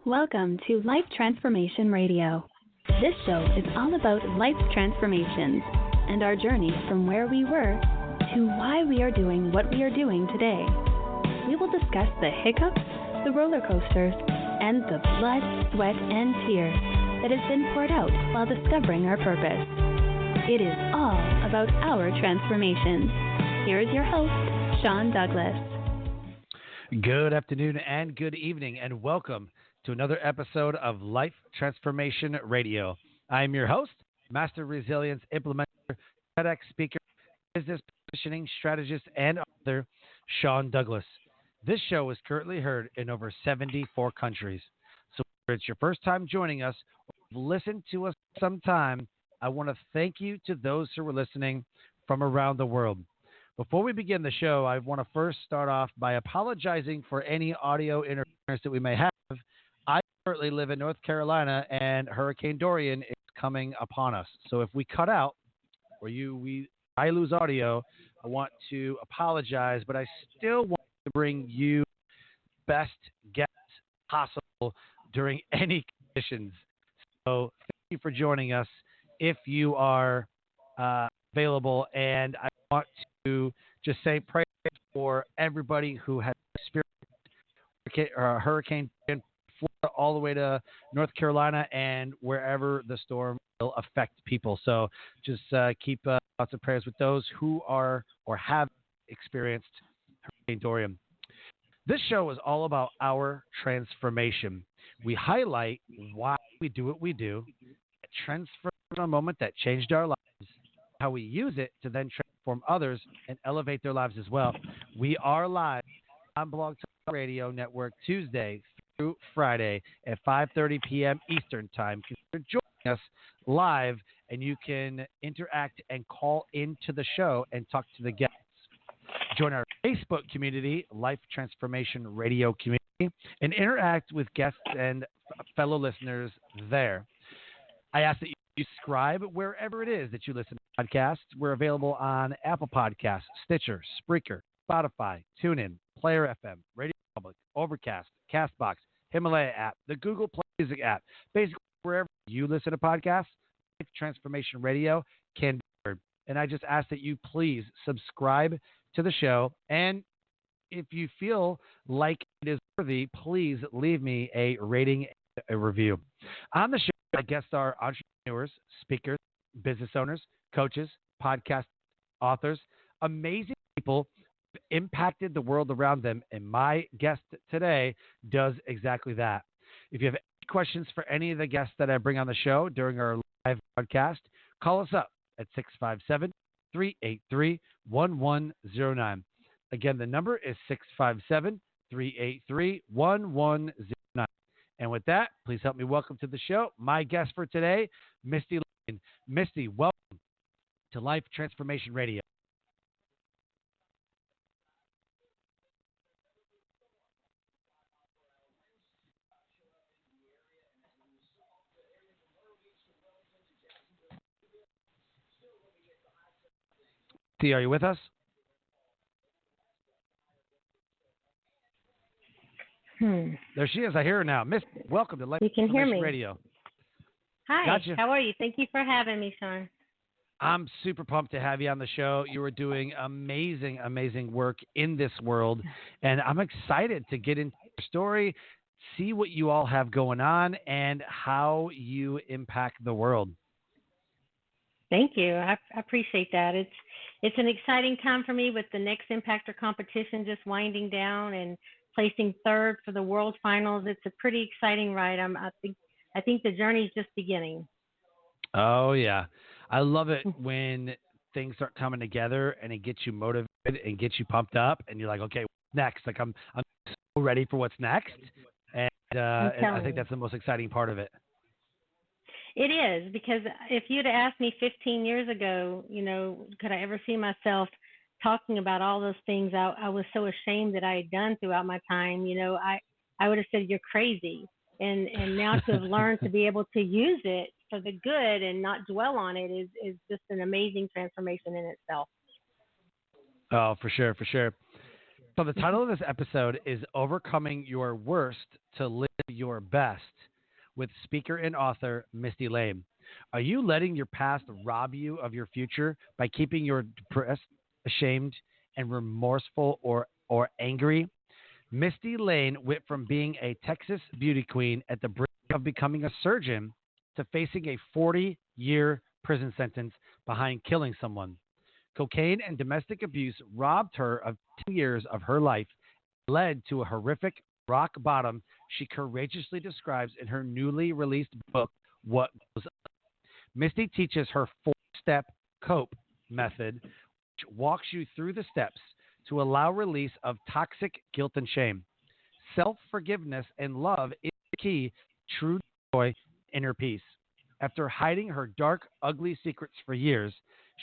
Welcome to Life Transformation Radio. This show is all about life transformations and our journey from where we were to why we are doing what we are doing today. We will discuss the hiccups, the roller coasters, and the blood, sweat, and tears that has been poured out while discovering our purpose. It is all about our transformations. Here is your host, Sean Douglas. Good afternoon and good evening, and welcome to another episode of Life Transformation Radio. I am your host, Master Resilience Implementer, TEDx speaker, business positioning strategist, and author, Sean Douglas. This show is currently heard in over 74 countries. So whether it's your first time joining us or you've listened to us sometime, I want to thank you to those who are listening from around the world. Before we begin the show, I want to first start off by apologizing for any audio interference that we may have. I currently live in North Carolina, and Hurricane Dorian is coming upon us. So if we cut out or I lose audio, I want to apologize, but I still want to bring you best guests possible during any conditions. So thank you for joining us if you are available, and I want to just say prayers for everybody who has experienced Hurricane Florida all the way to North Carolina and wherever the storm will affect people. So just keep lots of prayers with those who are or have experienced Hurricane Dorian. This show is all about our transformation. We highlight why we do what we do, a moment that changed our lives, how we use it to then transform others and elevate their lives as well. We are live on Blog Talk Radio Network Tuesday through Friday at 5:30 p.m. Eastern Time. Consider joining us live, and you can interact and call into the show and talk to the guests. Join our Facebook community, Life Transformation Radio community, and interact with guests and fellow listeners there. I ask that you subscribe wherever it is that you listen to podcasts. We're available on Apple Podcasts, Stitcher, Spreaker, Spotify, TuneIn, Player FM, Radio Public, Overcast, CastBox, Himalaya app, the Google Play Music app. Basically, wherever you listen to podcasts, Life Transformation Radio can be heard. And I just ask that you please subscribe to the show. And if you feel like it is worthy, please leave me a rating and a review. On the show, my guests are entrepreneurs, speakers, business owners, coaches, podcast authors, amazing people who have impacted the world around them. And my guest today does exactly that. If you have any questions for any of the guests that I bring on the show during our live broadcast, call us up at 657-383-1109. Again, the number is 657-383-1109. And with that, please help me welcome to the show my guest for today, Mistie Layne. Mistie, welcome to Life Transformation Radio. Mistie, are you with us? There she is. I hear her now. Miss, welcome to Life Transformation Radio. Hi. Gotcha. How are you? Thank you for having me, Sean. I'm super pumped to have you on the show. You are doing amazing, amazing work in this world, and I'm excited to get into your story, see what you all have going on, and how you impact the world. Thank you. I appreciate that. It's an exciting time for me with the Next Impactor competition just winding down and placing third for the World Finals. It's a pretty exciting ride. I think the journey is just beginning. Oh, yeah. I love it when things start coming together and it gets you motivated and gets you pumped up and you're like, okay, what's next? Like I'm so ready for what's next. And I think that's the most exciting part of it. It is, because if you'd asked me 15 years ago, could I ever see myself talking about all those things I was so ashamed that I had done throughout my time, I would have said, you're crazy. And now to have learned to be able to use it for the good and not dwell on it is just an amazing transformation in itself. Oh, for sure, for sure. So the title of this episode is Overcoming Your Worst to Live Your Best with speaker and author Mistie Layne. Are you letting your past rob you of your future by keeping you depressed, ashamed, and remorseful or angry? Mistie Layne went from being a Texas beauty queen at the brink of becoming a surgeon to facing a 40-year prison sentence behind killing someone. Cocaine and domestic abuse robbed her of 10 years of her life, led to a horrific rock bottom she courageously describes in her newly released book, What Goes Up. Mistie teaches her four-step C.O.P.E method, which walks you through the steps to allow release of toxic guilt and shame. Self-forgiveness and love is the key to true joy and inner peace. After hiding her dark, ugly secrets for years,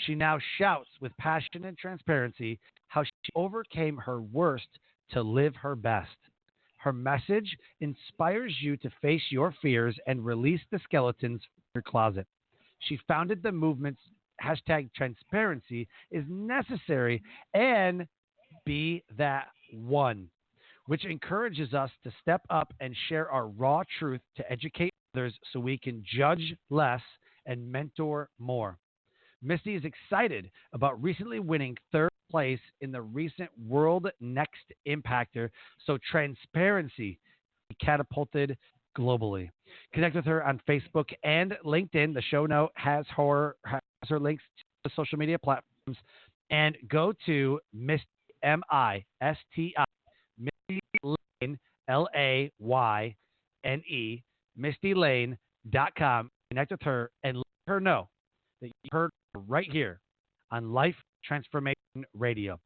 she now shouts with passion and transparency how she overcame her worst to live her best. Her message inspires you to face your fears and release the skeletons from your closet. She founded the movement's hashtag transparency is necessary and be that one, which encourages us to step up and share our raw truth to educate others so we can judge less and mentor more. Mistie is excited about recently winning third place in the recent World Next Impactor, so transparency be catapulted globally. Connect with her on Facebook and LinkedIn. The show note has her links to the social media platforms. And go to Mistie, M-I-S-T-I, Mistie Layne, Layne, MistieLayne.com. Connect with her and let her know that you heard her right here on Life Transformation Radio.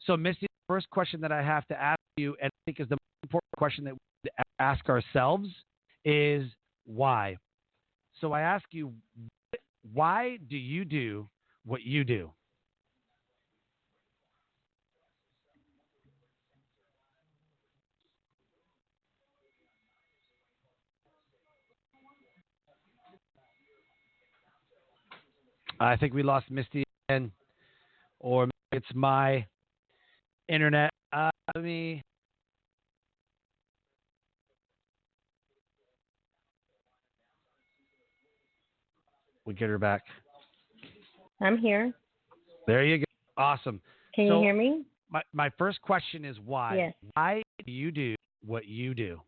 So, Mistie, the first question that I have to ask you, and I think is the most important question that we ask ourselves, is why? So I ask you, why do you do what you do? I think we lost Mistie again, or maybe it's my internet. We get her back. I'm here. There you go. Awesome. Can you hear me? My first question is why? Yes. Why do you do what you do?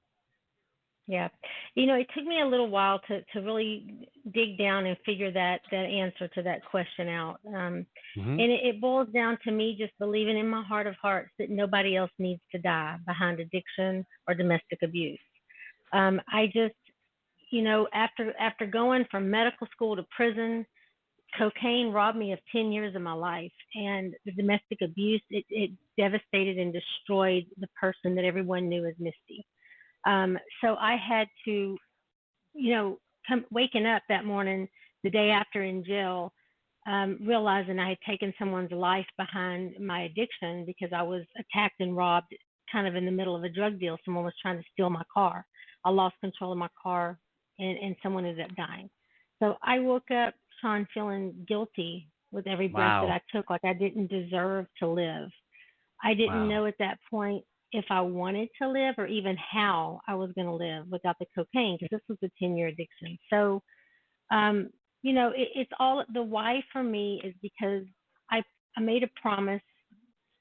Yeah. It took me a little while to really dig down and figure that answer to that question out. And it boils down to me just believing in my heart of hearts that nobody else needs to die behind addiction or domestic abuse. I just, after going from medical school to prison, cocaine robbed me of 10 years of my life. And the domestic abuse, it devastated and destroyed the person that everyone knew as Mistie. So I had to, waking up that morning, the day after in jail, realizing I had taken someone's life behind my addiction because I was attacked and robbed kind of in the middle of a drug deal. Someone was trying to steal my car. I lost control of my car and someone ended up dying. So I woke up, Sean, feeling guilty with every breath that I took, like I didn't deserve to live. I didn't know at that point if I wanted to live or even how I was going to live without the cocaine, because this was a 10-year addiction. So, it's all the why for me is because I made a promise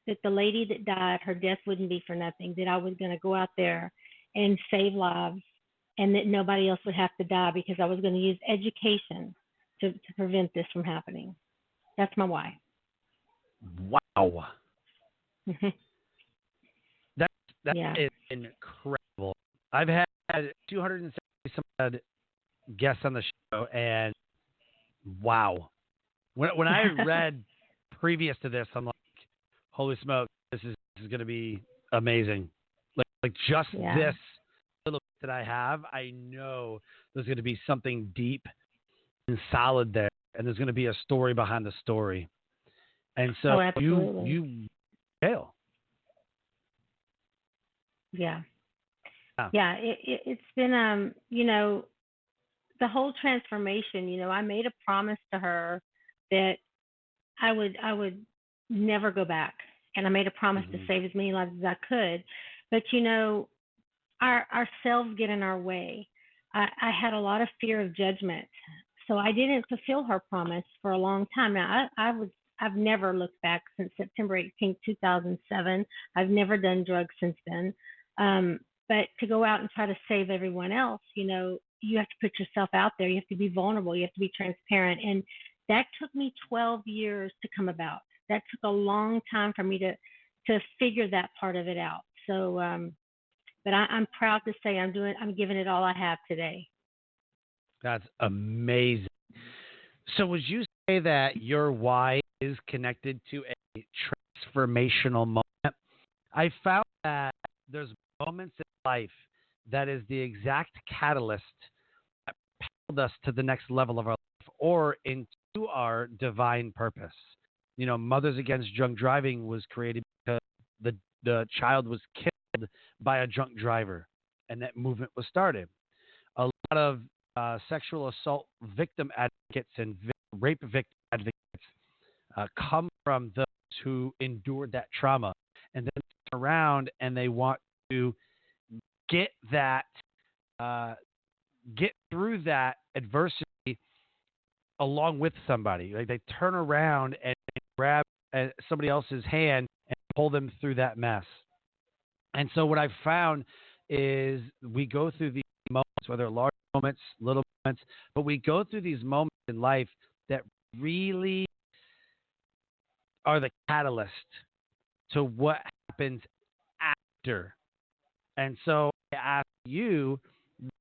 that the lady that died, her death wouldn't be for nothing, that I was going to go out there and save lives and that nobody else would have to die because I was going to use education to prevent this from happening. That's my why. Wow. That is incredible. I've had 270 some guests on the show, and wow. When I read previous to this, I'm like, holy smoke, this is going to be amazing. Like just this little bit that I have, I know there's going to be something deep and solid there, and there's going to be a story behind the story. And so you fail. Yeah. It's been, the whole transformation, I made a promise to her that I would never go back. and I made a promise to save as many lives as I could. But ourselves get in our way. I had a lot of fear of judgment, so I didn't fulfill her promise for a long time. Now I've never looked back since September 18th, 2007. I've never done drugs since then. But to go out and try to save everyone else, you have to put yourself out there. You have to be vulnerable. You have to be transparent. And that took me 12 years to come about. That took a long time for me to figure that part of it out. So, but I'm proud to say I'm giving it all I have today. That's amazing. So would you say that your why is connected to a transformational moment? I found that there's moments in life that is the exact catalyst that propelled us to the next level of our life or into our divine purpose. Mothers Against Drunk Driving was created because the child was killed by a drunk driver, and that movement was started. A lot of sexual assault victim advocates and rape victim advocates come from those who endured that trauma, and then turn around and they want to get through that adversity along with somebody. Like they turn around and grab somebody else's hand and pull them through that mess. And so what I've found is we go through these moments, whether large moments, little moments, but we go through these moments in life that really are the catalyst to what happens after. And so I ask you,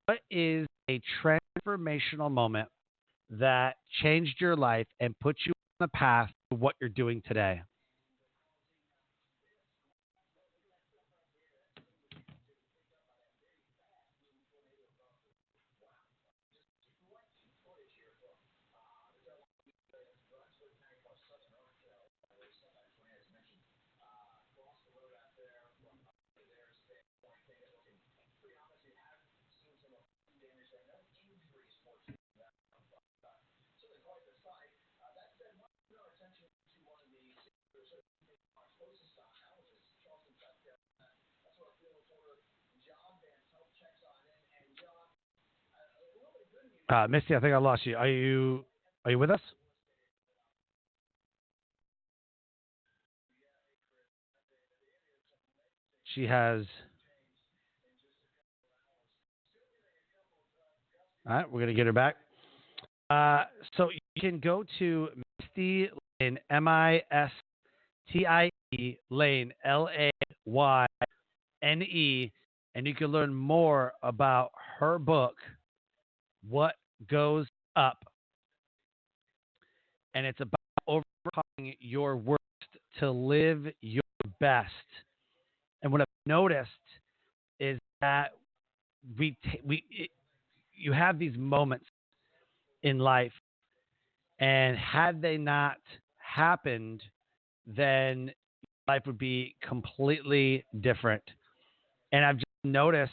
what is a transformational moment that changed your life and put you on the path to what you're doing today? Misty, I think I lost you. Are you with us? She has. All right, we're gonna get her back. So you can go to Mistie Layne, Mistie Layne, Layne, and you can learn more about her book, What Goes Up. And it's about overcoming your worst to live your best. And what I've noticed is that you have these moments in life, and had they not happened, then life would be completely different. And I've just noticed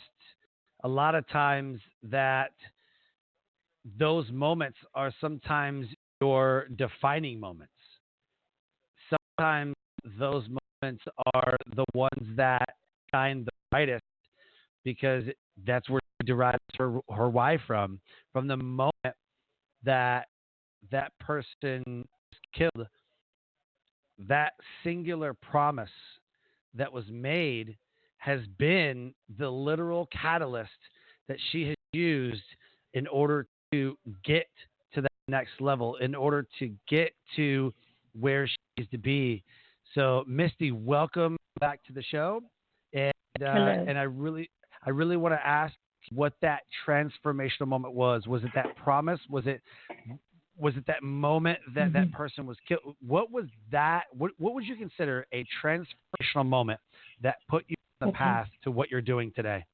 a lot of times that those moments are sometimes your defining moments. Sometimes those moments are the ones that shine the brightest because that's where she derives her why from the moment that person was killed. That singular promise that was made has been the literal catalyst that she has used in order to get to that next level, in order to get to where she needs to be. So, Misty, welcome back to the show. And I really want to ask what that transformational moment was. Was it that promise? Was it that moment that that person was killed? What was that? What would you consider a transformational moment that put you on the path to what you're doing today?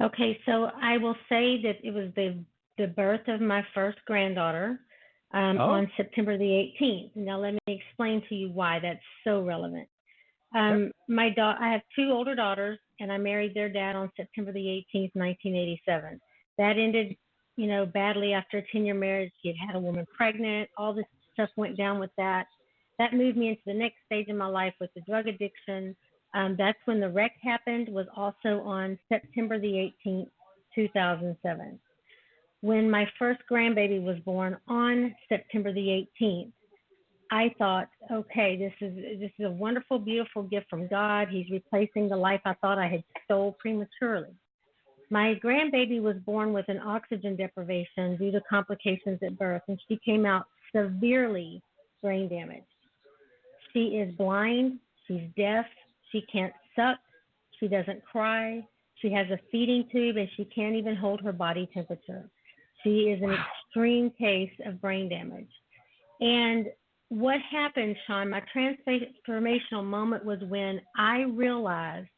Okay, so I will say that it was the birth of my first granddaughter on September the 18th. Now let me explain to you why that's so relevant. I have two older daughters, and I married their dad on September the 18th, 1987. That ended, badly after a 10-year marriage. He had a woman pregnant. All this stuff went down with that. that moved me into the next stage of my life with the drug addiction. That's when the wreck happened, was also on September the 18th, 2007. When my first grandbaby was born on September the 18th, I thought, okay, this is a wonderful, beautiful gift from God. He's replacing the life I thought I had stole prematurely. My grandbaby was born with an oxygen deprivation due to complications at birth, and she came out severely brain damaged. She is blind, she's deaf, she can't suck, she doesn't cry, she has a feeding tube, and she can't even hold her body temperature. She is an extreme case of brain damage. And what happened, Sean, my transformational moment was when I realized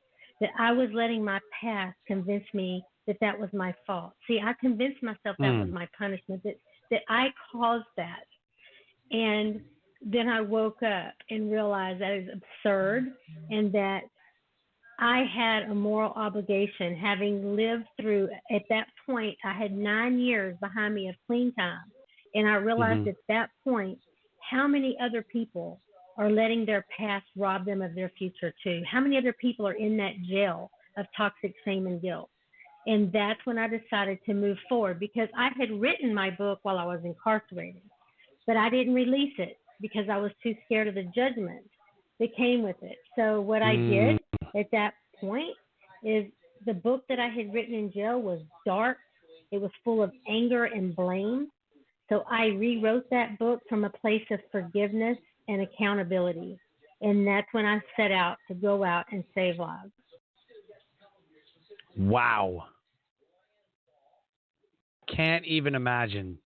that I was letting my past convince me that that was my fault. See, I convinced myself that was my punishment, that I caused that. And then I woke up and realized that is absurd, and that I had a moral obligation, having lived through, at that point, I had 9 years behind me of clean time. And I realized at that point, how many other people are letting their past rob them of their future too? How many other people are in that jail of toxic shame and guilt? And that's when I decided to move forward, because I had written my book while I was incarcerated, but I didn't release it because I was too scared of the judgment that came with it. So what I did at that point is, the book that I had written in jail was dark. It was full of anger and blame. So I rewrote that book from a place of forgiveness and accountability. And that's when I set out to go out and save lives. Wow. Can't even imagine.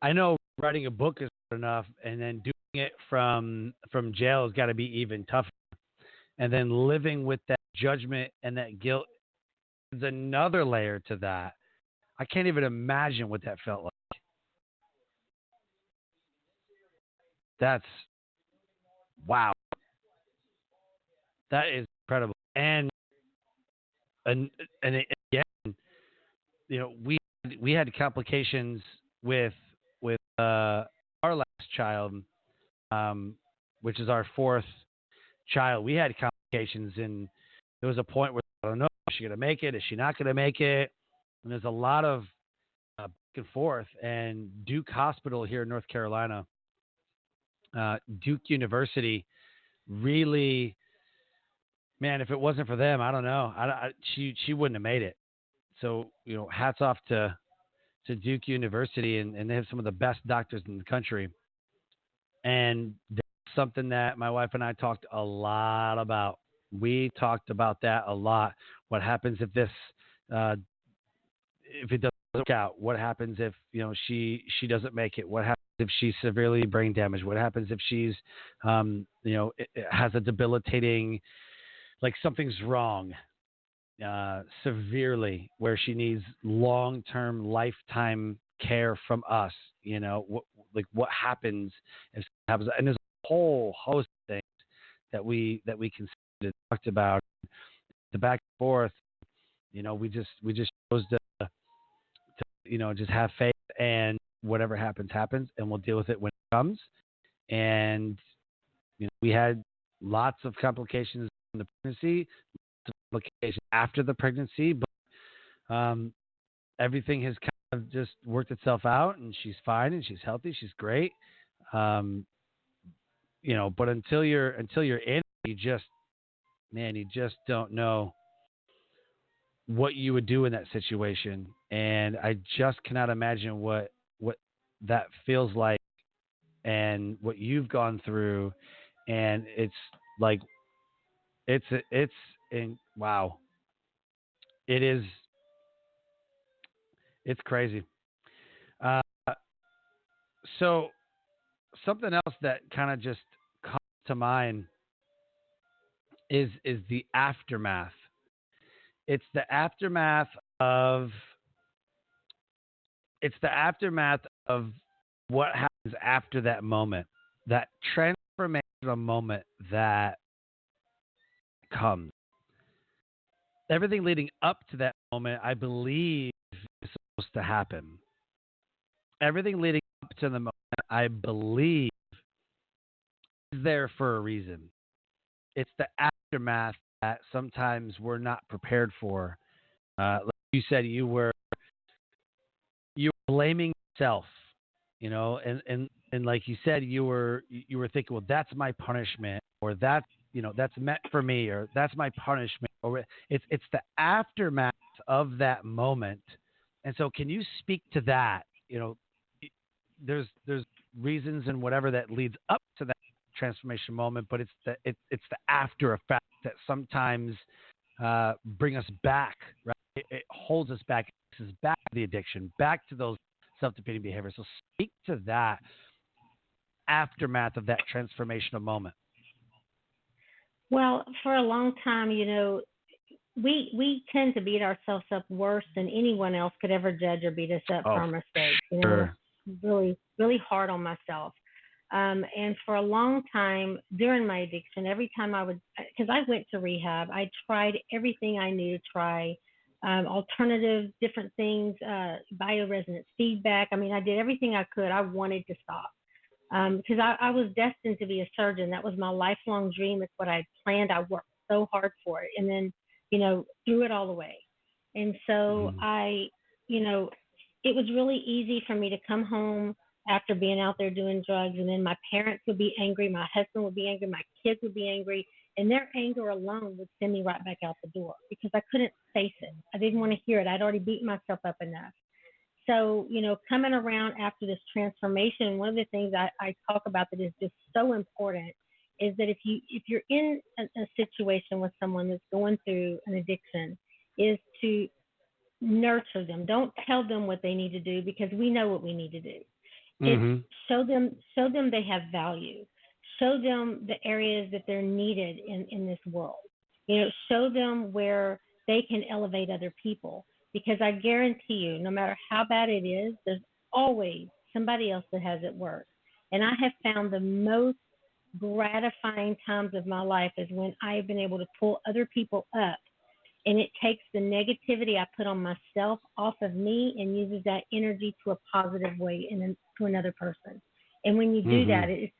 I know writing a book is hard enough, and then doing it from jail has got to be even tougher. And then living with that judgment and that guilt is another layer to that. I can't even imagine what that felt like. That's wow. That is incredible. And again, you know, we had complications with our last child, which is our fourth child. We had complications, and there was a point where I don't know, is she going to make it? Is she not going to make it? And there's a lot of back and forth. And Duke Hospital here in North Carolina, Duke University, really, man, if it wasn't for them, I don't know. She wouldn't have made it. So, you know, hats off to Duke University, and they have some of the best doctors in the country. And that's something that my wife and I talked a lot about. We talked about that a lot. What happens if this, if it doesn't work out? What happens if, you know, she doesn't make it? What happens if she's severely brain damaged? What happens if she's, you know, it has a debilitating, like something's wrong severely, where she needs long-term, lifetime care from us? You know, what happens if something happens? And there's a whole host of things that we considered and talked about. The back and forth, you know, we just chose to you know, just have faith, and whatever happens, and we'll deal with it when it comes. And you know, we had lots of complications in the pregnancy, lots of complications after the pregnancy, but everything has kind of just worked itself out, and she's fine, and she's healthy, she's great. You know, but until you're in, you just don't know what you would do in that situation. And I just cannot imagine what that feels like, and what you've gone through. And it's like, wow, it is, it's crazy. Uh, so something else that kind of just comes to mind is the aftermath. It's the aftermath of what happens after that moment, that transformational moment that comes. Everything leading up to that moment, I believe, is supposed to happen. Everything leading up to the moment, I believe, is there for a reason. It's the aftermath that sometimes we're not prepared for. Like you said, you were blaming yourself, and like you said, you were thinking, well, that's my punishment, or that's meant for me, or that's my punishment, or it's the aftermath of that moment. And so, can you speak to that? There's reasons and whatever that leads up to that transformation moment, but it's the after effect that sometimes bring us back, right? It holds us back, it takes us back to the addiction, back to those self-defeating behaviors. So speak to that aftermath of that transformational moment. Well, for a long time, we tend to beat ourselves up worse than anyone else could ever judge or beat us up for our mistakes. Sure. Really, really hard on myself. And for a long time during my addiction, every time because I went to rehab, I tried everything I knew to try, alternative, different things, bioresonance feedback. I mean, I did everything I could. I wanted to stop because I was destined to be a surgeon. That was my lifelong dream. It's what I planned. I worked so hard for it, and then, threw it all away. And so it was really easy for me to come home after being out there doing drugs, and then my parents would be angry, my husband would be angry, my kids would be angry, and their anger alone would send me right back out the door because I couldn't face it. I didn't want to hear it. I'd already beaten myself up enough. So, coming around after this transformation, one of the things I talk about that is just so important is that if you're in a situation with someone that's going through an addiction, is to nurture them. Don't tell them what they need to do because we know what we need to do. It's show them they have value. Show them the areas that they're needed in this world. Show them where they can elevate other people. Because I guarantee you, no matter how bad it is, there's always somebody else that has it worse. And I have found the most gratifying times of my life is when I have been able to pull other people up, and it takes the negativity I put on myself off of me and uses that energy to a positive way to another person. And when you do that, it's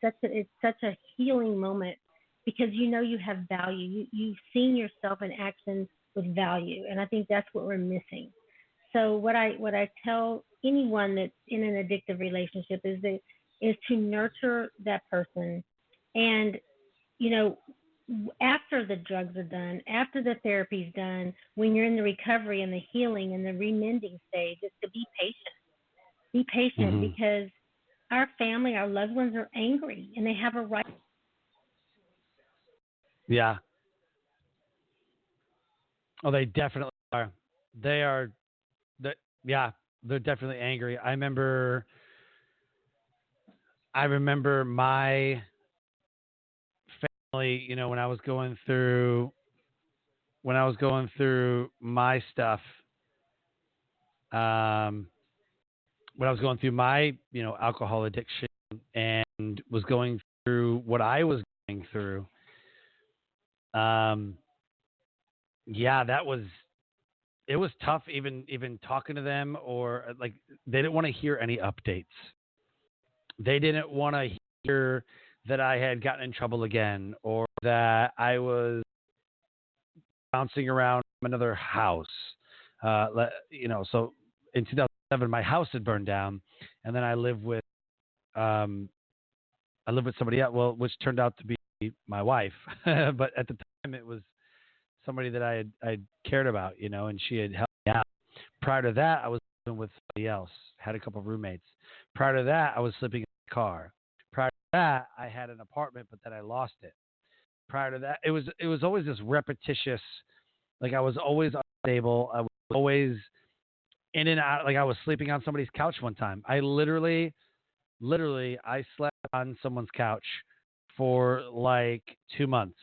such a healing moment because you have value. You've seen yourself in action with value, and I think that's what we're missing. So what I tell anyone that's in an addictive relationship is to nurture that person, and after the drugs are done, after the therapy's done, when you're in the recovery and the healing and the remending stage, is to be patient. Be patient because our family, our loved ones are angry and they have a right. Yeah. Oh, they definitely are. They are. They're definitely angry. I remember my family, when I was going through my stuff, when I was going through my, alcohol addiction and was going through what I was going through, it was tough even talking to them, or like they didn't want to hear any updates. They didn't want to hear that I had gotten in trouble again or that I was bouncing around from another house. So in 2007, my house had burned down, and then I lived with somebody else, well, which turned out to be my wife. But at the time, it was somebody that I cared about, and she had helped me out. Prior to that, I was living with somebody else, had a couple of roommates. Prior to that, I was sleeping in the car. Prior to that, I had an apartment, but then I lost it. Prior to that, it was always this repetitious, like I was always unstable. I was always in and out. Like I was sleeping on somebody's couch one time. I literally, I slept on someone's couch for like 2 months.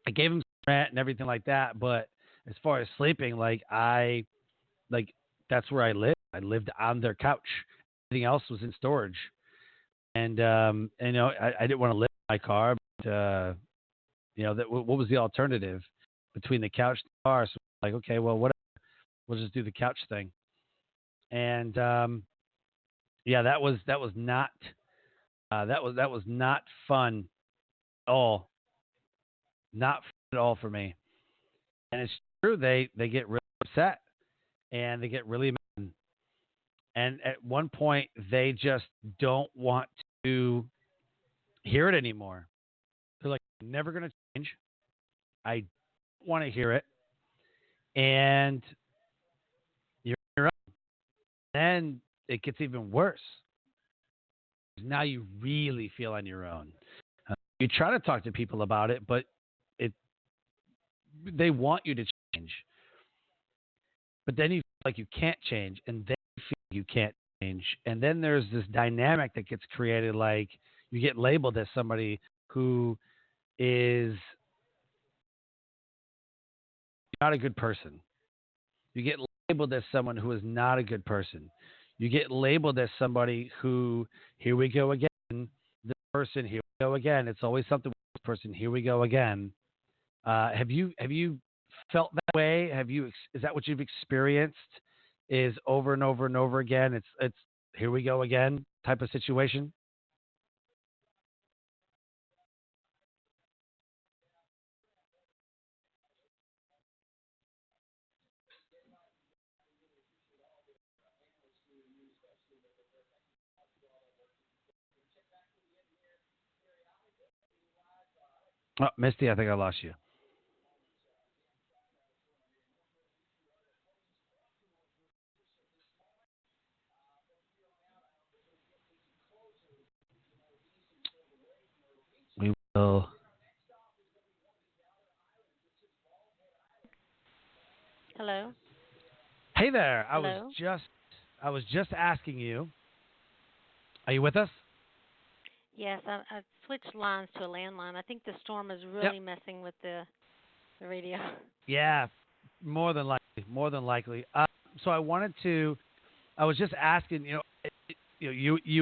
I gave him rent and everything like that, but as far as sleeping, that's where I lived. I lived on their couch. Everything else was in storage, and I didn't want to live in my car, but what was the alternative between the couch and the car? So like, okay, well, whatever, we'll just do the couch thing, and that was not That was not fun at all. Not fun at all for me. And it's true. They get really upset and they get really mad. And at one point, they just don't want to hear it anymore. They're like, "I'm never going to change. I don't want to hear it." And you're on your own. Then it gets even worse. Now you really feel on your own. You try to talk to people about it, but it they want you to change. But then you feel like you can't change, and then you feel you can't change. And then there's this dynamic that gets created, like you get labeled as somebody who is not a good person. You get labeled as someone who is not a good person. You get labeled as somebody who, here we go again, this person, here we go again. It's always something with this person, here we go again. Have you felt that way? Is that what you've experienced? Is over and over and over again? It's here we go again type of situation. Oh, Misty, I think I lost you. We will. Hello? Hey there. Hello? I was just asking you. Are you with us? Yes, I switched lines to a landline. I think the storm is Yep. really messing with the radio. Yeah, more than likely. More than likely. So I wanted to. I was just asking. You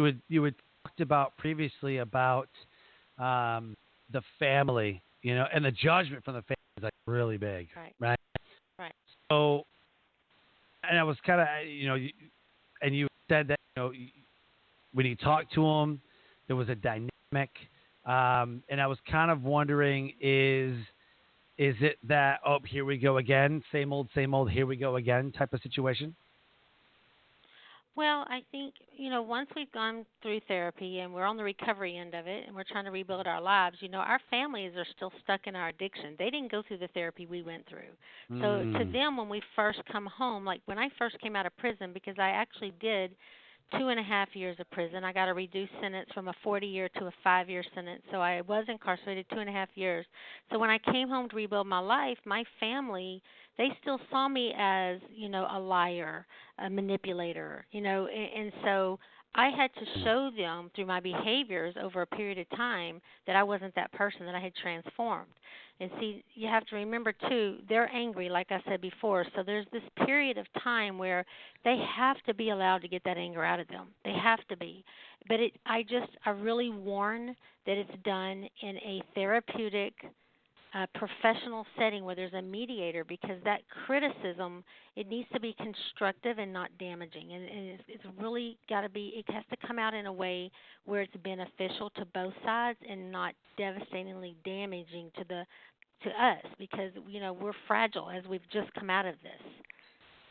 had talked about previously about the family. And the judgment from the family is like really big, Right, right? right. So, and I was kind of, and you said that when you talked to them, there was a dynamic, and I was kind of wondering is it that, oh, here we go again, same old, here we go again type of situation? Well, I think, once we've gone through therapy and we're on the recovery end of it and we're trying to rebuild our lives, our families are still stuck in our addiction. They didn't go through the therapy we went through. So to Mm. them, when we first come home, like when I first came out of prison, because I actually did 2.5 years of prison, I got a reduced sentence from a 40-year to a 5-year sentence. So I was incarcerated 2.5 years. So when I came home to rebuild my life, my family, they still saw me as, a liar, a manipulator, and so I had to show them through my behaviors over a period of time that I wasn't that person, that I had transformed. And see, you have to remember too, they're angry, like I said before. So there's this period of time where they have to be allowed to get that anger out of them. They have to be. But I really warn that it's done in a therapeutic, professional setting where there's a mediator, because that criticism, it needs to be constructive and not damaging, and it's really got to be, it has to come out in a way where it's beneficial to both sides and not devastatingly damaging to us, because we're fragile as we've just come out of this.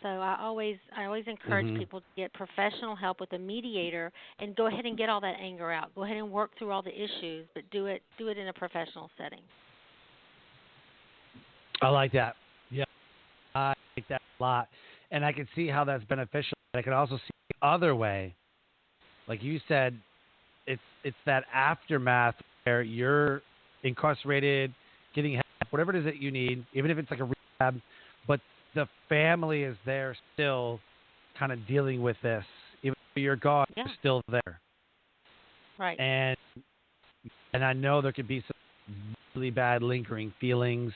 So I always encourage Mhm. people to get professional help with a mediator and go ahead and get all that anger out. Go ahead and work through all the issues, but do it in a professional setting. I like that. Yeah, I like that a lot, and I can see how that's beneficial. I can also see the other way, like you said, it's that aftermath where you're incarcerated, getting help, whatever it is that you need, even if it's like a rehab, but the family is there still, kind of dealing with this. Even though you're gone, Yeah, they're still there, right. and I know there could be some really bad lingering feelings.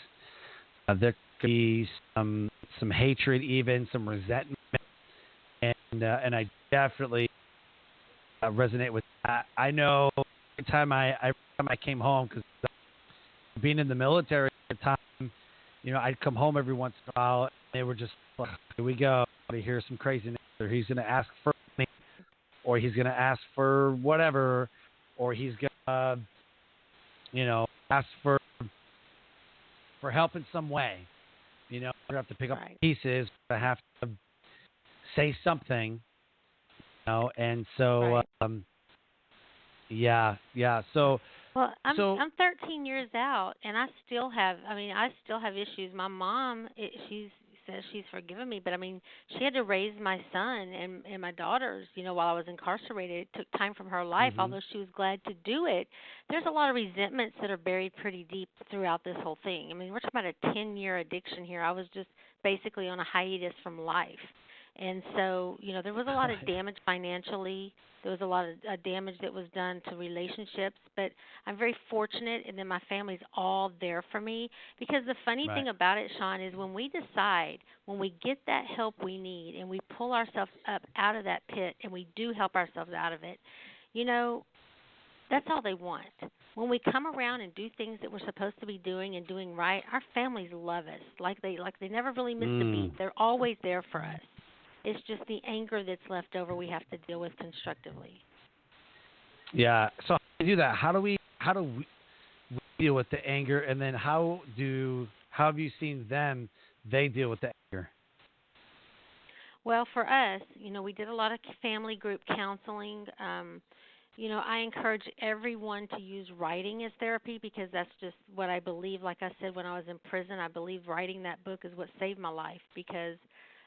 There could be some hatred, even some resentment, and I definitely resonate with that. I know every time I came home, because being in the military at the time, I'd come home every once in a while, and they were just like, here we go, to hear some craziness, or he's going to ask for money, or he's going to ask for whatever, or he's gonna, ask for help in some way. I have to pick up Right. pieces. I have to say something. And so Right. yeah, yeah. So Well, so I'm 13 years out, and I still have issues. My mom, she says she's forgiven me, but I mean, she had to raise my son and my daughters, while I was incarcerated. It took time from her life, hmm although she was glad to do it. There's a lot of resentments that are buried pretty deep throughout this whole thing. I mean, we're talking about a 10-year addiction here. I was just basically on a hiatus from life. And so, there was a lot of right, damage financially. There was a lot of damage that was done to relationships, but I'm very fortunate, and then my family's all there for me. Because the funny right, thing about it, Sean, is when we decide, when we get that help we need, and we pull ourselves up out of that pit, and we do help ourselves out of it, you know, that's all they want. When we come around and do things that we're supposed to be doing and doing right, our families love us. Like they never really missed a beat. mm, They're always there for us. It's just the anger that's left over we have to deal with constructively. yeah. So how do we do that? How do we deal with the anger, and then how have you seen they deal with the anger? Well, for us, we did a lot of family group counseling. I encourage everyone to use writing as therapy because that's just what I believe. Like I said, when I was in prison, I believe writing that book is what saved my life because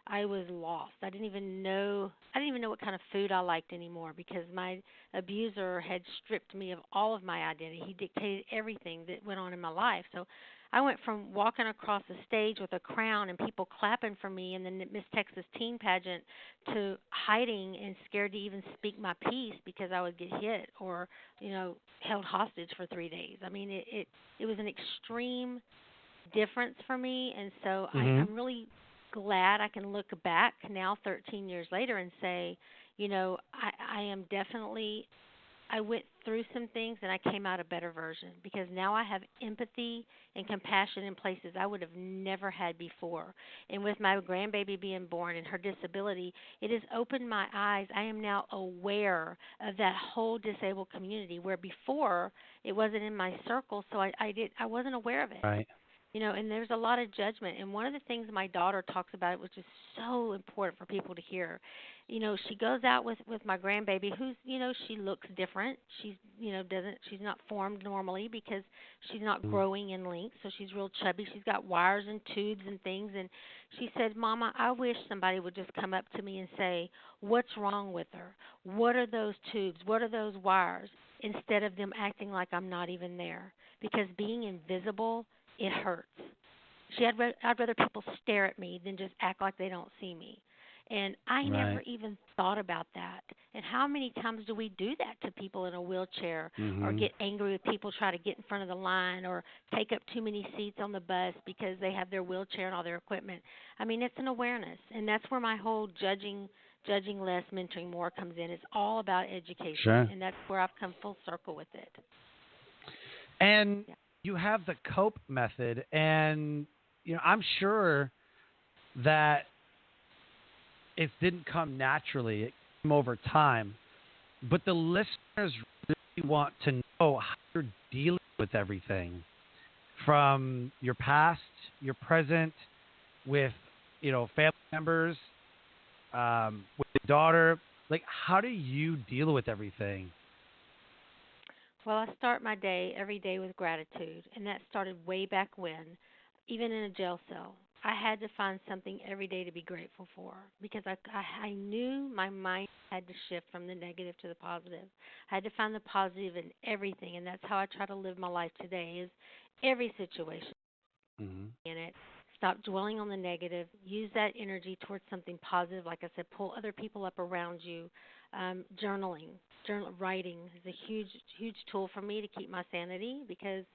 I was lost. I didn't even know what kind of food I liked anymore because my abuser had stripped me of all of my identity. He dictated everything that went on in my life. So I went from walking across the stage with a crown and people clapping for me in the Miss Texas teen pageant to hiding and scared to even speak my piece because I would get hit or, held hostage for 3 days. I mean, it was an extreme difference for me, and so hmm I'm really glad I can look back now 13 years later and say, I am definitely I went through some things and I came out a better version because now I have empathy and compassion in places I would have never had before. And with my grandbaby being born and her disability, it has opened my eyes. I am now aware of that whole disabled community where before it wasn't in my circle, so I wasn't aware of it. Right. And there's a lot of judgment. And one of the things my daughter talks about, which is so important for people to hear, she goes out with my grandbaby, who's, she looks different. She's not formed normally because she's not Mm. growing in length, so she's real chubby. She's got wires and tubes and things. And she said, "Mama, I wish somebody would just come up to me and say, what's wrong with her? What are those tubes? What are those wires?" Instead of them acting like I'm not even there, because being invisible, it hurts. I'd rather people stare at me than just act like they don't see me. And I never Right. even thought about that. And how many times do we do that to people in a wheelchair or hmm get angry with people try to get in front of the line or take up too many seats on the bus because they have their wheelchair and all their equipment? I mean, it's an awareness. And that's where my whole judging less, mentoring more comes in. It's all about education. Sure. And that's where I've come full circle with it. And Yeah. you have the COPE method, and I'm sure that it didn't come naturally; it came over time. But the listeners really want to know how you're dealing with everything from your past, your present, with family members, with your daughter. Like, how do you deal with everything? Well, I start my day every day with gratitude, and that started way back when, even in a jail cell. I had to find something every day to be grateful for because I knew my mind had to shift from the negative to the positive. I had to find the positive in everything, and that's how I try to live my life today is every situation hmm in it. Stop dwelling on the negative. Use that energy towards something positive. Like I said, pull other people up around you. Journaling, writing is a huge tool for me to keep my sanity because,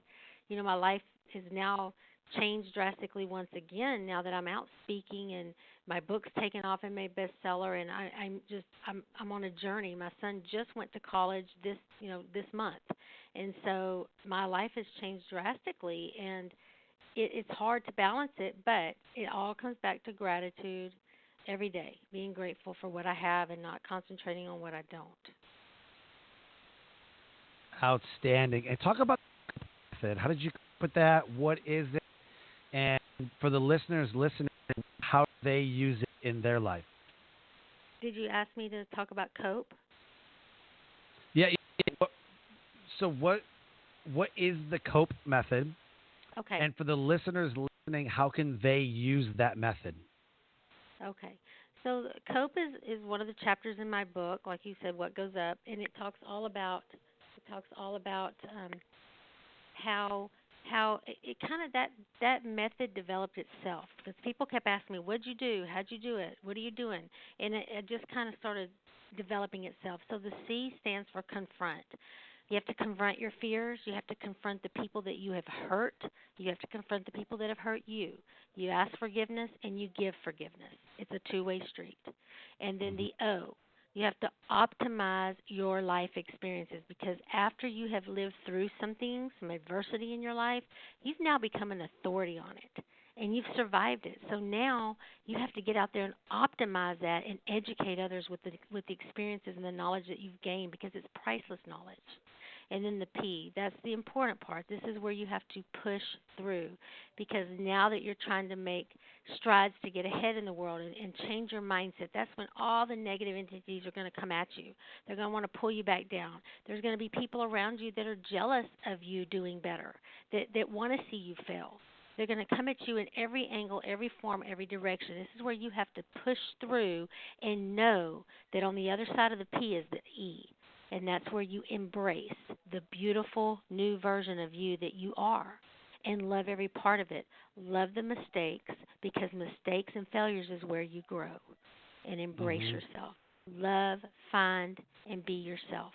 my life has now changed drastically once again. Now that I'm out speaking and my book's taken off and made bestseller, and I'm on a journey. My son just went to college this month, and so my life has changed drastically and it's hard to balance it, but it all comes back to gratitude every day, being grateful for what I have and not concentrating on what I don't. Outstanding. And talk about the method. How did you come up with that? What is it? And for the listeners listening, how do they use it in their life? Did you ask me to talk about C.O.P.E? Yeah. So what is the C.O.P.E method? Okay. And for the listeners listening, how can they use that method? Okay. So C.O.P.E is one of the chapters in my book, like you said, what goes up, and it talks all about how it kind of that method developed itself, because people kept asking me, "What'd you do? How'd you do it? What are you doing?" And it just kind of started developing itself. So the C stands for confront. You have to confront your fears. You have to confront the people that you have hurt. You have to confront the people that have hurt you. You ask forgiveness and you give forgiveness. It's a two-way street. And then the O, you have to optimize your life experiences, because after you have lived through some things, some adversity in your life, you've now become an authority on it. And you've survived it. So now you have to get out there and optimize that and educate others with the experiences and the knowledge that you've gained, because it's priceless knowledge. And then the P, that's the important part. This is where you have to push through, because now that you're trying to make strides to get ahead in the world and change your mindset, that's when all the negative entities are going to come at you. They're going to want to pull you back down. There's going to be people around you that are jealous of you doing better, that want to see you fail. They're going to come at you in every angle, every form, every direction. This is where you have to push through and know that on the other side of the P is the E. And that's where you embrace the beautiful new version of you that you are, and love every part of it. Love the mistakes, because mistakes and failures is where you grow. And embrace yourself. Love, find, and be yourself.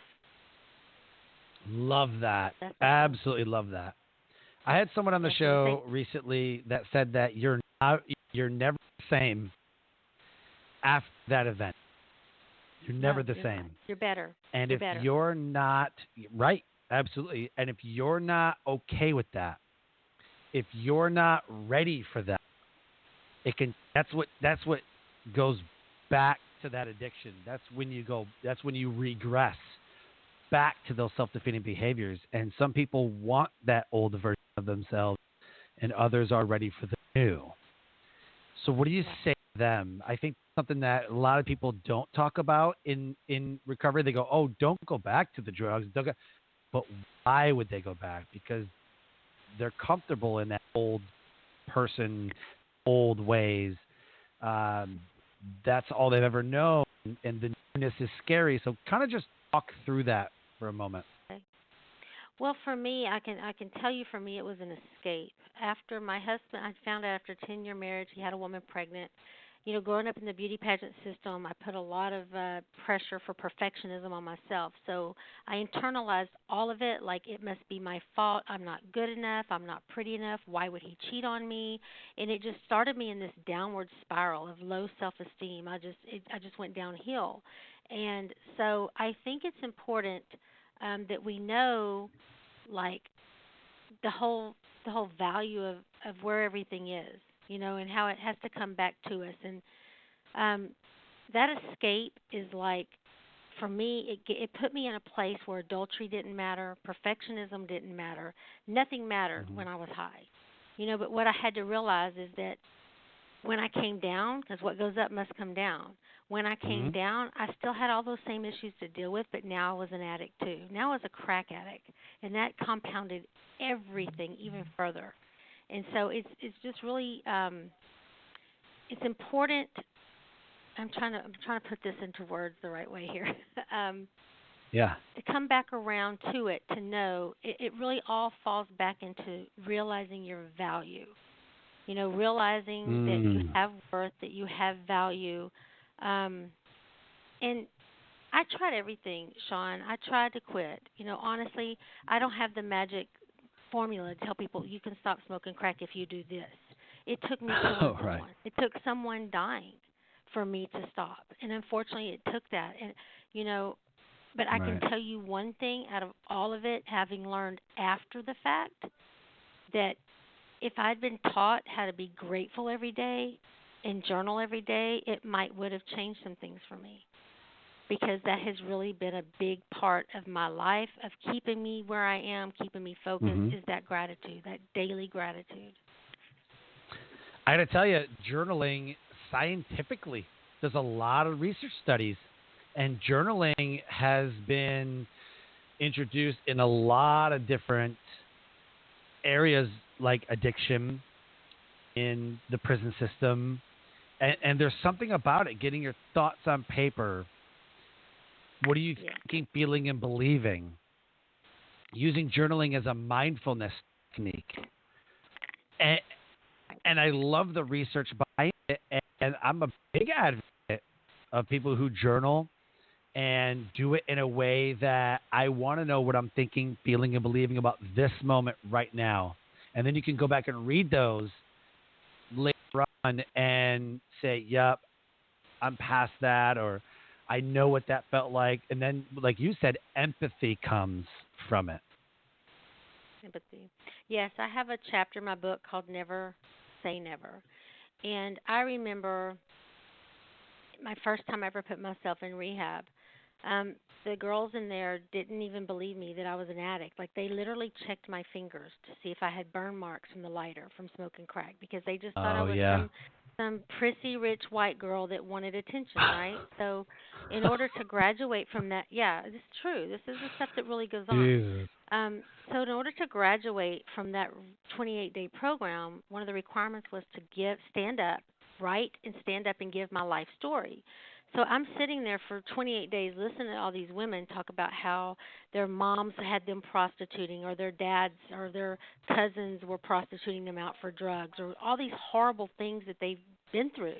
Love that. Absolutely love that. I had someone on the show recently that said that you're never the same after that event. You're never the same. Not. You're better. And you're better. You're not right, absolutely. And if you're not okay with that, if you're not ready for that, that's what goes back to that addiction. That's when you regress back to those self-defeating behaviors. And some people want that old version of themselves, and others are ready for the new. So what do you say to them? I think something that a lot of people don't talk about in recovery. They go, "Oh, don't go back to the drugs." But why would they go back? Because they're comfortable in that old person, old ways. That's all they've ever known, and the newness is scary. So kind of just talk through that for a moment. Okay. Well, for me, I can tell you, for me, it was an escape. After my husband, I found out after a 10-year marriage, he had a woman pregnant. You know, growing up in the beauty pageant system, I put a lot of pressure for perfectionism on myself. So I internalized all of it, like it must be my fault. I'm not good enough. I'm not pretty enough. Why would he cheat on me? And it just started me in this downward spiral of low self-esteem. I just went downhill. And so I think it's important that we know, like, the whole value of where everything is, you know, and how it has to come back to us. And that escape is like, for me, it put me in a place where adultery didn't matter, perfectionism didn't matter, nothing mattered when I was high, you know. But what I had to realize is that when I came down, because what goes up must come down. When I came down, I still had all those same issues to deal with, but now I was an addict too. Now I was a crack addict, and that compounded everything even further. And so it's just really it's important. I'm trying to put this into words the right way here. To come back around to it, to know it really all falls back into realizing your value. You know, realizing that you have worth, that you have value. And I tried everything, Sean. I tried to quit. You know, honestly, I don't have the magic formula to tell people you can stop smoking crack if you do this. It took me killing someone. It took someone dying for me to stop. And unfortunately, it took that. And, you know, but I can tell you one thing out of all of it, having learned after the fact, that if I'd been taught how to be grateful every day and journal every day, it would have changed some things for me. because that has really been a big part of my life, of keeping me where I am, keeping me focused, is that gratitude, that daily gratitude. I got to tell you, journaling scientifically, there's a lot of research studies, and journaling has been introduced in a lot of different areas like addiction, in the prison system, and there's something about it, getting your thoughts on paper. What are you thinking, feeling, and believing? Using journaling as a mindfulness technique. And I love the research behind it, and I'm a big advocate of people who journal and do it in a way that I want to know what I'm thinking, feeling, and believing about this moment right now. And then you can go back and read those later on and say, yep, I'm past that, or I know what that felt like. And then, like you said, empathy comes from it. Empathy. Yes, I have a chapter in my book called Never Say Never. And I remember my first time I ever put myself in rehab. The girls in there didn't even believe me that I was an addict. Like, they literally checked my fingers to see if I had burn marks from the lighter from smoking crack, because they just thought I was some prissy rich white girl that wanted attention, right? So in order to graduate from that, this is true. This is the stuff that really goes on. So in order to graduate from that 28-day program, one of the requirements was to stand up, write and stand up and give my life story. So I'm sitting there for 28 days listening to all these women talk about how their moms had them prostituting, or their dads or their cousins were prostituting them out for drugs, or all these horrible things that they've been through.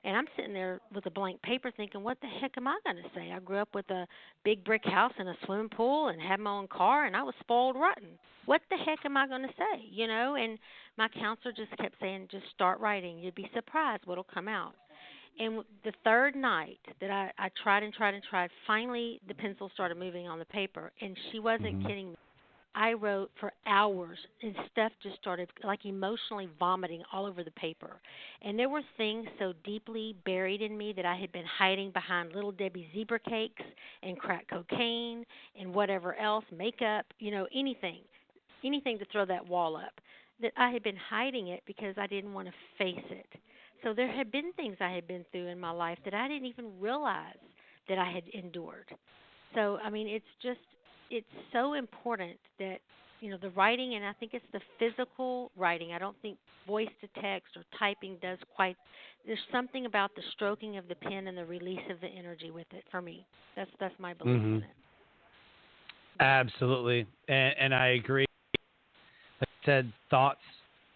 And I'm sitting there with a blank paper thinking, what the heck am I going to say? I grew up with a big brick house and a swimming pool and had my own car, and I was spoiled rotten. What the heck am I going to say, you know? And my counselor just kept saying, just start writing. You'd be surprised what'll come out. And the third night that I tried and tried and tried, finally the pencil started moving on the paper, and she wasn't kidding me. I wrote for hours, and stuff just started like emotionally vomiting all over the paper. And there were things so deeply buried in me that I had been hiding behind Little Debbie zebra cakes and crack cocaine and whatever else, makeup, anything to throw that wall up, that I had been hiding it because I didn't want to face it. So there had been things I had been through in my life that I didn't even realize that I had endured. So, I mean, it's so important that, the writing, and I think it's the physical writing. I don't think voice to text or typing does quite. There's something about the stroking of the pen and the release of the energy with it for me. That's my belief in it. Absolutely. And I agree. Like I said, thoughts,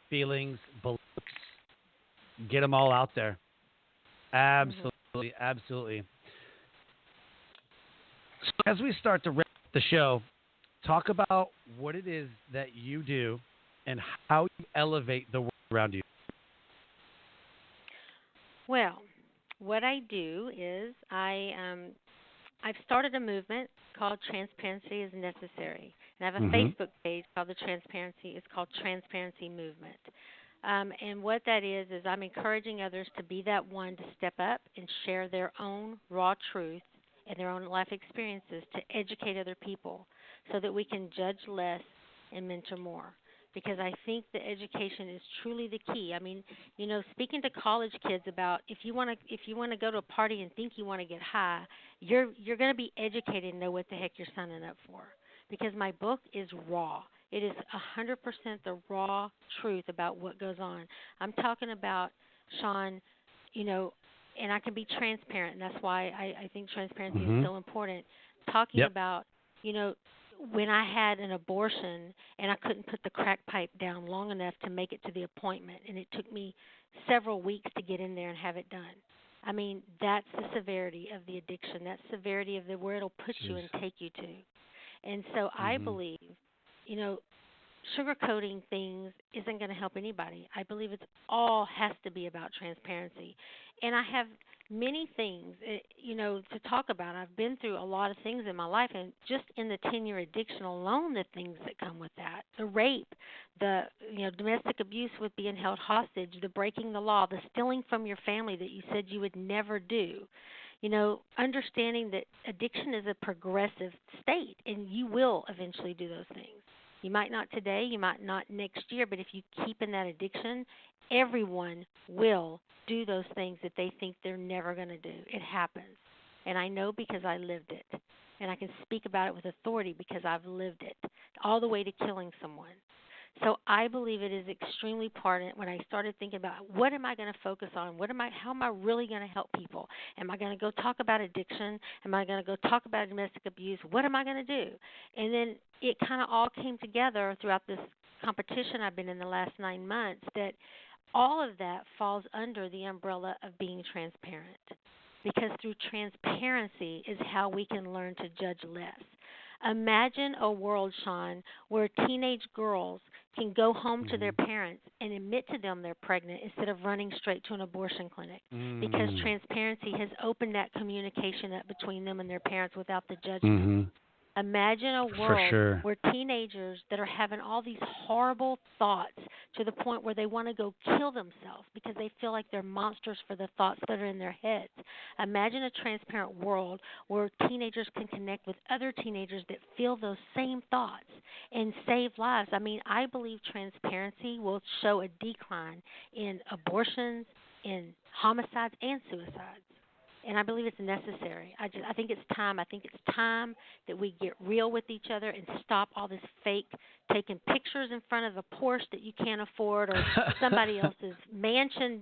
feelings, beliefs, get them all out there. Absolutely, absolutely. So as we start to wrap the show, talk about what it is that you do and how you elevate the world around you. Well, what I do is I've started a movement called Transparency is Necessary. And I have a Facebook page called It's called Transparency Movement. And what that is I'm encouraging others to be that one to step up and share their own raw truth and their own life experiences to educate other people so that we can judge less and mentor more. Because I think the education is truly the key. I mean, speaking to college kids about if you want to go to a party and think you want to get high, you're going to be educated and know what the heck you're signing up for. Because my book is raw. It is 100% the raw truth about what goes on. I'm talking about, Sean, and I can be transparent, and that's why I think transparency is so important. Talking about, when I had an abortion and I couldn't put the crack pipe down long enough to make it to the appointment, and it took me several weeks to get in there and have it done. I mean, that's the severity of the addiction. That's the severity of where it'll put you and take you to. And so I believe, sugarcoating things isn't going to help anybody. I believe it all has to be about transparency. And I have many things, to talk about. I've been through a lot of things in my life, and just in the 10-year addiction alone, the things that come with that, the rape, the domestic abuse with being held hostage, the breaking the law, the stealing from your family that you said you would never do. understanding that addiction is a progressive state, and you will eventually do those things. You might not today, you might not next year, but if you keep in that addiction, everyone will do those things that they think they're never going to do. It happens. And I know because I lived it. And I can speak about it with authority because I've lived it, all the way to killing someone. So I believe it is extremely important when I started thinking about what am I going to focus on? How am I really going to help people? Am I going to go talk about addiction? Am I going to go talk about domestic abuse? What am I going to do? And then it kind of all came together throughout this competition I've been in the last 9 months that all of that falls under the umbrella of being transparent. Because through transparency is how we can learn to judge less. Imagine a world, Sean, where teenage girls can go home to their parents and admit to them they're pregnant instead of running straight to an abortion clinic, because transparency has opened that communication up between them and their parents without the judgment. Imagine a world where teenagers that are having all these horrible thoughts to the point where they want to go kill themselves because they feel like they're monsters for the thoughts that are in their heads. Imagine a transparent world where teenagers can connect with other teenagers that feel those same thoughts and save lives. I mean, I believe transparency will show a decline in abortions, in homicides, and suicides. And I believe it's necessary. I think it's time. I think it's time that we get real with each other and stop all this fake taking pictures in front of a Porsche that you can't afford or somebody else's mansion,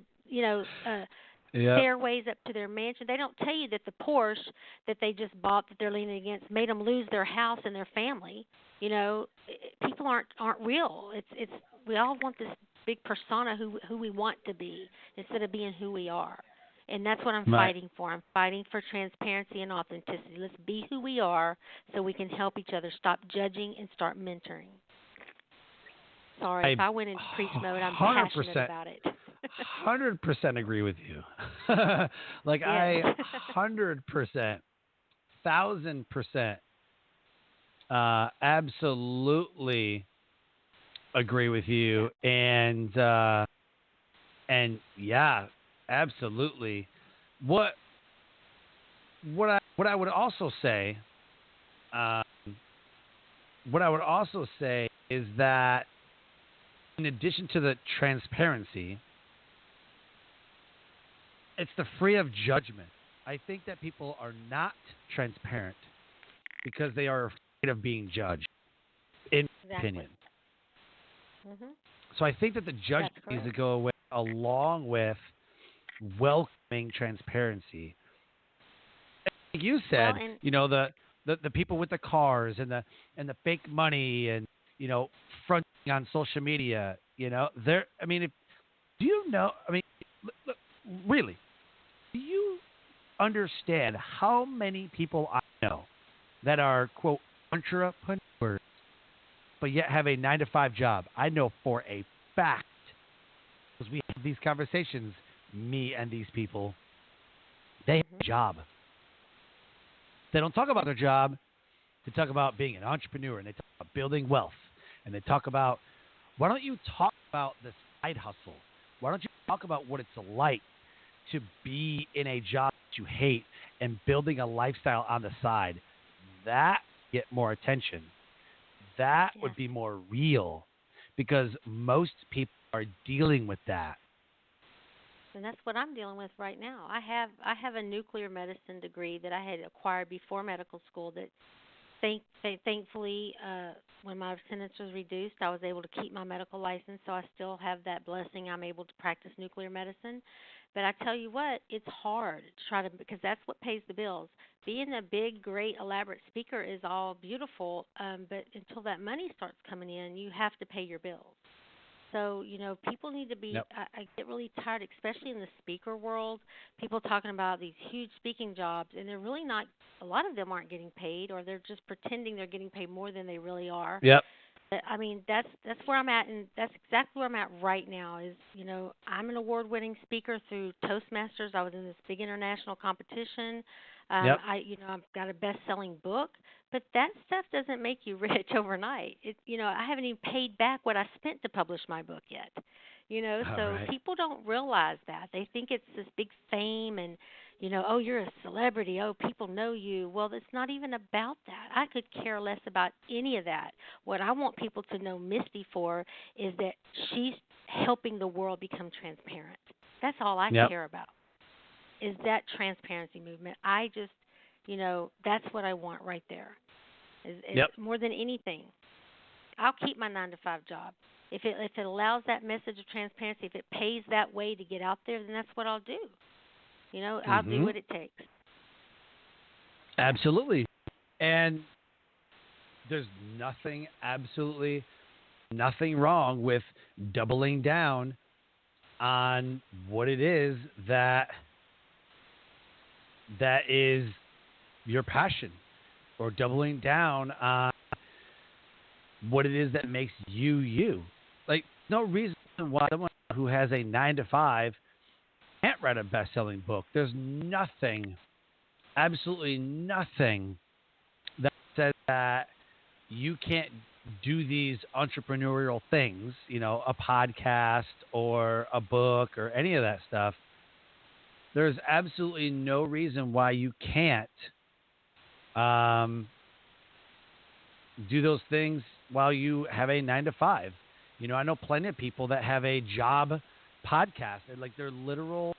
stairways up to their mansion. They don't tell you that the Porsche that they just bought that they're leaning against made them lose their house and their family. People aren't real. It's we all want this big persona who we want to be instead of being who we are. And that's what I'm fighting for. I'm fighting for transparency and authenticity. Let's be who we are so we can help each other stop judging and start mentoring. Sorry, if I went into preach mode, I'm passionate about it. 100% agree with you. I 100%, 1,000% absolutely agree with you. And yeah, absolutely. What I would also say, is that in addition to the transparency, it's the free of judgment. I think that people are not transparent because they are afraid of being judged, in my opinion. So I think that the judgment needs to go away along with welcoming transparency. Like you said, the people with the cars and the fake money and fronting on social media. Really, do you understand how many people I know that are quote entrepreneurs but yet have a 9-to-5 job? I know for a fact, because we have these conversations, me and these people, they have a job. They don't talk about their job. They talk about being an entrepreneur, and they talk about building wealth, and they talk about, why don't you talk about the side hustle? Why don't you talk about what it's like to be in a job that you hate and building a lifestyle on the side? That would get more attention. That would be more real, because most people are dealing with that. And that's what I'm dealing with right now. I have a nuclear medicine degree that I had acquired before medical school that thankfully when my sentence was reduced, I was able to keep my medical license, so I still have that blessing. I'm able to practice nuclear medicine. But I tell you what, it's hard to try to, because that's what pays the bills. Being a big, great, elaborate speaker is all beautiful, but until that money starts coming in, you have to pay your bills. So, people need to be, I get really tired, especially in the speaker world, people talking about these huge speaking jobs, and they're really not, a lot of them aren't getting paid, or they're just pretending they're getting paid more than they really are. Yep. I mean, that's where I'm at, and that's exactly where I'm at right now is, I'm an award-winning speaker through Toastmasters. I was in this big international competition. I've got a best-selling book, but that stuff doesn't make you rich overnight. I haven't even paid back what I spent to publish my book yet. So people don't realize that. They think it's this big fame and, Oh, you're a celebrity. Oh, people know you. Well, it's not even about that. I could care less about any of that. What I want people to know Misty for is that she's helping the world become transparent. That's all I Yep. care about is that transparency movement. I just, that's what I want right there. Is Yep. more than anything. I'll keep my 9 to 5 job. If it allows that message of transparency, if it pays that way to get out there, then that's what I'll do. I'll do Mm-hmm. what it takes. Absolutely. And there's absolutely nothing wrong with doubling down on what it is that is your passion, or doubling down on what it is that makes you you. Like, no reason why someone who has a 9 to 5 can't write a best-selling book. There's nothing, absolutely nothing, that says that you can't do these entrepreneurial things, a podcast or a book or any of that stuff. There's absolutely no reason why you can't do those things while you have a 9 to 5. I know plenty of people that have a job podcast, and like their literal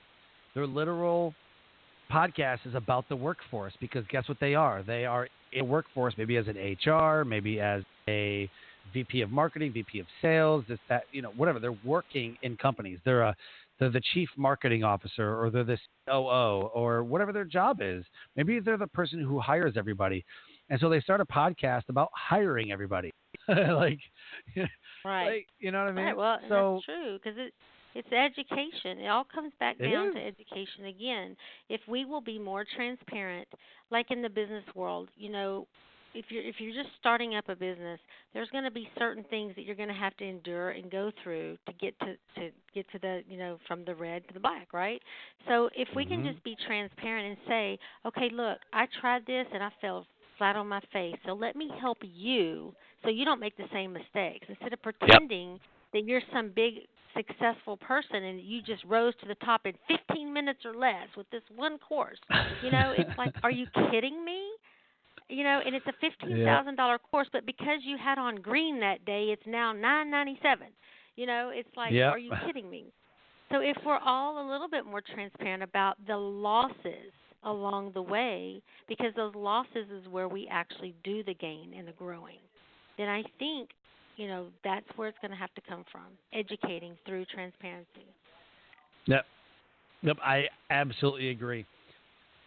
podcast is about the workforce, because guess what they are? They are in a workforce, maybe as an HR, maybe as a VP of marketing, VP of sales, this, that, whatever. They're working in companies. They're the chief marketing officer, or they're the COO, or whatever their job is. Maybe they're the person who hires everybody. And so they start a podcast about hiring everybody. Like, Right. like, you know what I mean? Right. Well, So that's true because it's education. It all comes back it down is. to education again. If we will be more transparent, like in the business world, if you're just starting up a business, there's going to be certain things that you're going to have to endure and go through to get to the from the red to the black, right? So if we can Mm-hmm. just be transparent and say, okay, look, I tried this and I fell flat on my face. So let me help you so you don't make the same mistakes. Instead of Yep. pretending that you're some big successful person and you just rose to the top in 15 minutes or less with this one course. It's like, are you kidding me? And it's a Yep. $15,000 course, but because you had on green that day, it's now $997. It's like, Yep. are you kidding me? So if we're all a little bit more transparent about the losses along the way, because those losses is where we actually do the gain and the growing, then I think, that's where it's going to have to come from, educating through transparency. Yep. Yep. I absolutely agree.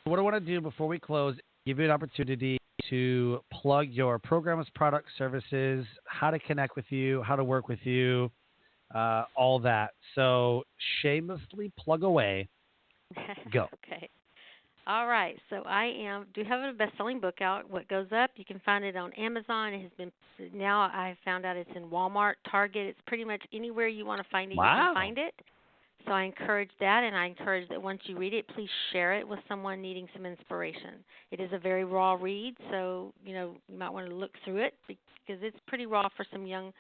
What I want to do before we close, give you an opportunity to plug your programs, products, services, how to connect with you, how to work with you, all that. So shamelessly plug away. Go. Okay. All right. So I do have a best-selling book out. What Goes Up. You can find it on Amazon. It has been now. I found out it's in Walmart, Target. It's pretty much anywhere you want to find it. You Wow. can find it. So I encourage that, and I encourage that once you read it, please share it with someone needing some inspiration. It is a very raw read, so you might want to look through it because it's pretty raw for some young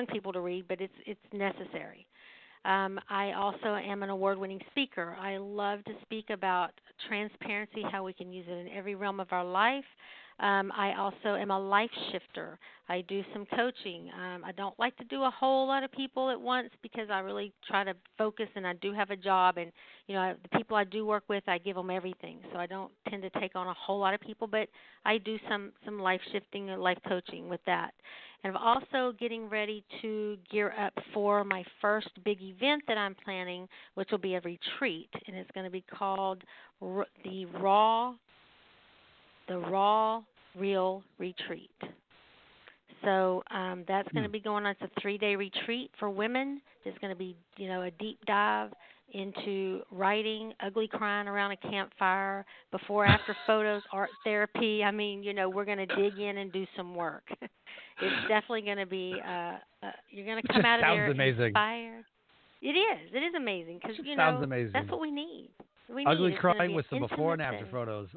people to read, but it's necessary. I also am an award-winning speaker. I love to speak about transparency, how we can use it in every realm of our life. I also am a life shifter. I do some coaching. I don't like to do a whole lot of people at once because I really try to focus, and I do have a job. And, the people I do work with, I give them everything. So I don't tend to take on a whole lot of people, but I do some life shifting and life coaching with that. And I'm also getting ready to gear up for my first big event that I'm planning, which will be a retreat, and it's going to be called the Raw Real Retreat. So that's going to be going on. It's a 3-day retreat for women. There's going to be, a deep dive into writing, ugly crying around a campfire, before-after photos, art therapy. I mean, we're going to dig in and do some work. It's definitely going to be, you're going to come out of there inspired. It is. It is amazing because, sounds amazing. That's what we need. Ugly crying with some before and after photos.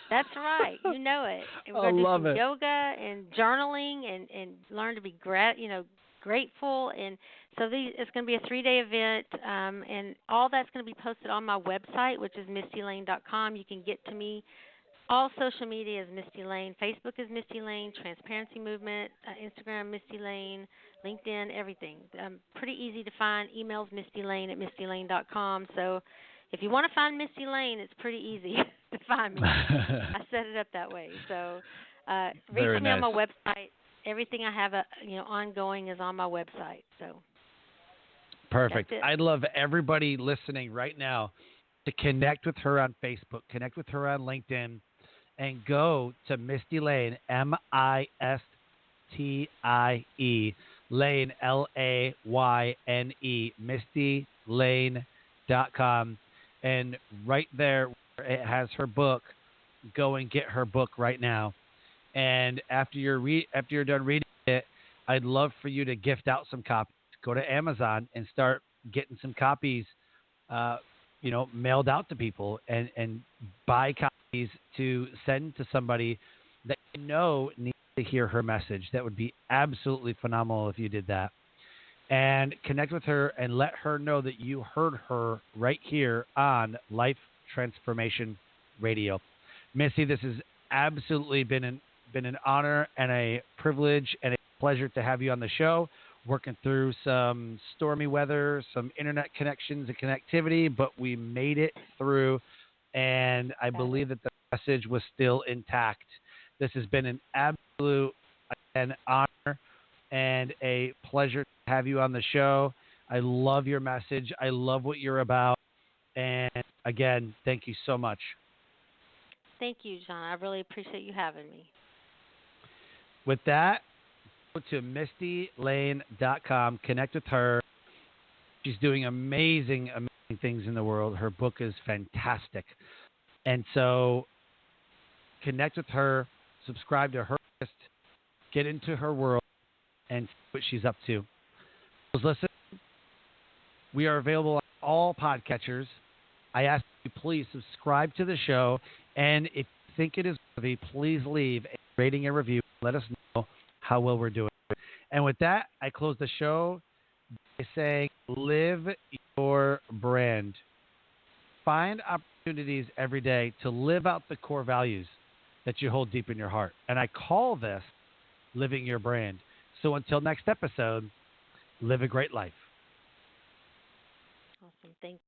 That's right. You know it. And we're going to do some yoga and journaling and learn to be grateful. And It's going to be a 3-day event, and all that's going to be posted on my website, which is mistielayne.com. You can get to me. All social media is Mistie Layne. Facebook is Mistie Layne, Transparency Movement, Instagram Mistie Layne, LinkedIn, everything. Pretty easy to find. Emails mistielayne@mistielayne.com. So if you want to find Mistie Layne, it's pretty easy to find me. I set it up that way. So reach me on my website. Everything I have ongoing is on my website. So perfect. I'd love everybody listening right now to connect with her on Facebook, connect with her on LinkedIn, and go to Mistie Layne, MISTIE, Layne, LAYNE, MistieLayne.com. And right there, it has her book. Go and get her book right now. And after you're done reading it, I'd love for you to gift out some copies. Go to Amazon and start getting some copies, mailed out to people, and buy copies to send to somebody that you know needs to hear her message. That would be absolutely phenomenal if you did that. And connect with her and let her know that you heard her right here on Life Transformation Radio. Mistie, this has absolutely been an honor and a privilege and a pleasure to have you on the show, working through some stormy weather, some internet connections and connectivity, but we made it through, and I believe that the message was still intact. This has been an absolute honor and a pleasure to have you on the show. I love your message. I love what you're about. And again, thank you so much. Thank you, John. I really appreciate you having me. With that, go to MistieLayne.com. Connect with her. She's doing amazing things in the world. Her book is fantastic. And so connect with her, subscribe to her list, get into her world, and see what she's up to. Listen, we are available on all podcatchers. I ask you please subscribe to the show, and if you think it is worthy, please leave a rating and review. Let us know how well we're doing. And with that, I close the show by saying, live your brand. Find opportunities every day to live out the core values that you hold deep in your heart. And I call this living your brand. So until next episode, live a great life. Awesome. Thank you.